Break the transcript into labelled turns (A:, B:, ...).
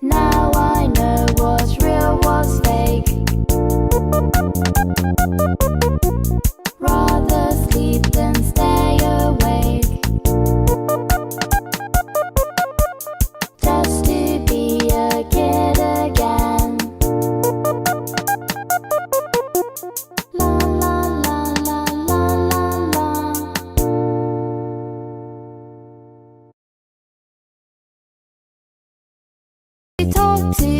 A: Now I know what's real, what's fake. Rather sleep than stay awake, just to be a kid again. La la la la la la la. Talk to